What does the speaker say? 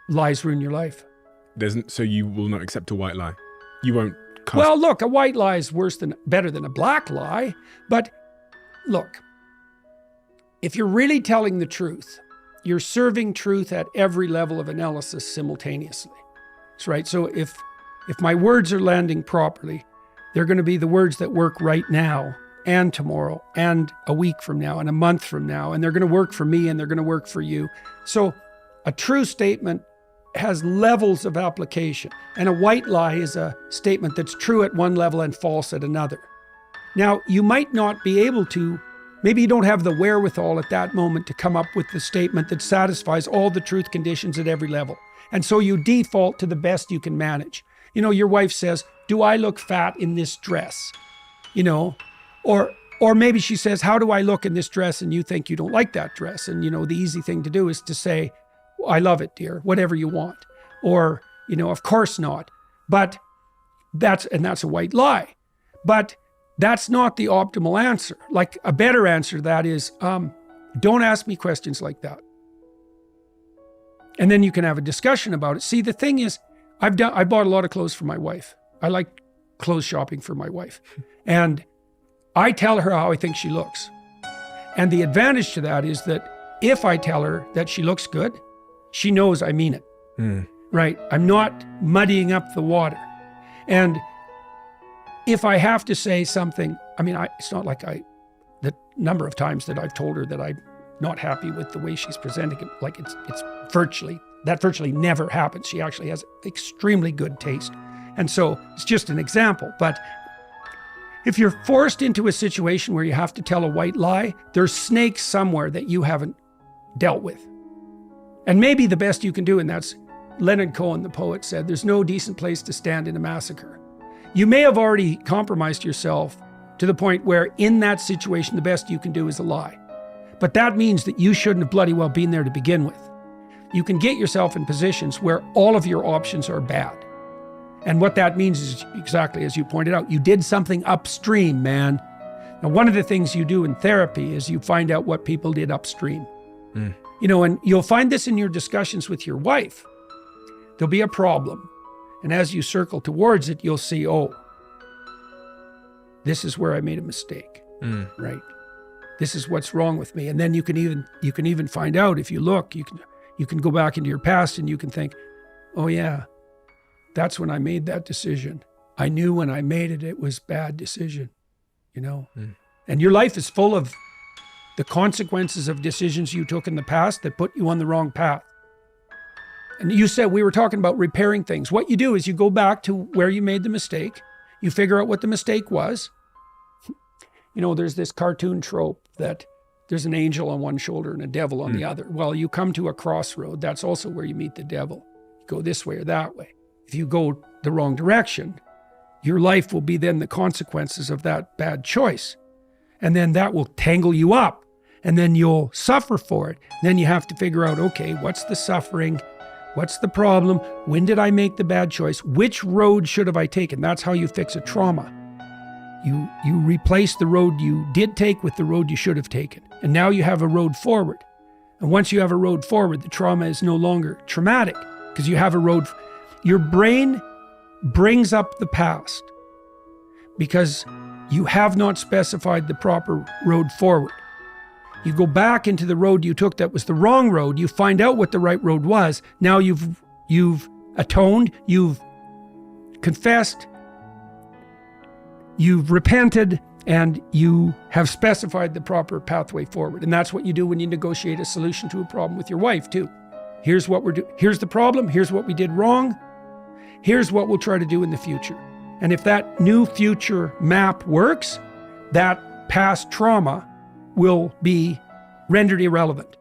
lies ruin your life. So you will not accept a white lie? You won't cast... Well, look, a white lie is better than a black lie. But look, if you're really telling the truth, you're serving truth at every level of analysis simultaneously. That's right. So if my words are landing properly, they're going to be the words that work right now and tomorrow and a week from now and a month from now. And they're going to work for me and they're going to work for you. So a true statement has levels of application. And a white lie is a statement that's true at one level and false at another. Now, you might not be able to, maybe you don't have the wherewithal at that moment to come up with the statement that satisfies all the truth conditions at every level. And so you default to the best you can manage. You know, your wife says, do I look fat in this dress? You know, or maybe she says, how do I look in this dress? And you think you don't like that dress. And, you know, the easy thing to do is to say, I love it, dear, whatever you want. Or, you know, of course not. But that's a white lie. But that's not the optimal answer. Like a better answer to that is, don't ask me questions like that. And then you can have a discussion about it. See, the thing is, I bought a lot of clothes for my wife. I like clothes shopping for my wife. And I tell her how I think she looks. And the advantage to that is that if I tell her that she looks good, she knows I mean it, right? I'm not muddying up the water. And if I have to say something, I mean, it's not like the number of times that I've told her that I'm not happy with the way she's presenting it, like it's virtually never happens. She actually has extremely good taste. And so it's just an example. But if you're forced into a situation where you have to tell a white lie, there's snakes somewhere that you haven't dealt with. And maybe the best you can do, and that's Leonard Cohen, the poet, said, there's no decent place to stand in a massacre. You may have already compromised yourself to the point where in that situation, the best you can do is a lie. But that means that you shouldn't have bloody well been there to begin with. You can get yourself in positions where all of your options are bad. And what that means is exactly as you pointed out, you did something upstream, man. Now, one of the things you do in therapy is you find out what people did upstream. You know, and you'll find this in your discussions with your wife. There'll be a problem. And as you circle towards it, you'll see, oh, this is where I made a mistake, right? This is what's wrong with me. And then you can even find out, if you look, you can go back into your past and you can think, oh yeah, that's when I made that decision. I knew when I made it, it was a bad decision, you know? And your life is full of the consequences of decisions you took in the past that put you on the wrong path. And you said, we were talking about repairing things. What you do is you go back to where you made the mistake. You figure out what the mistake was. You know, there's this cartoon trope that there's an angel on one shoulder and a devil on the other. Well, you come to a crossroad. That's also where you meet the devil. You go this way or that way. If you go the wrong direction, your life will be then the consequences of that bad choice. And then that will tangle you up. And then you'll suffer for it. Then you have to figure out, okay, what's the suffering? What's the problem? When did I make the bad choice? Which road should have I taken? That's how you fix a trauma. You replace the road you did take with the road you should have taken. And now you have a road forward. And once you have a road forward, the trauma is no longer traumatic because you have a road. Your brain brings up the past because you have not specified the proper road forward. You go back into the road you took that was the wrong road. You find out what the right road was. Now you've atoned, you've confessed, you've repented, and you have specified the proper pathway forward. And that's what you do when you negotiate a solution to a problem with your wife too. Here's what we're doing. Here's the problem. Here's what we did wrong. Here's what we'll try to do in the future. And if that new future map works, that past trauma will be rendered irrelevant.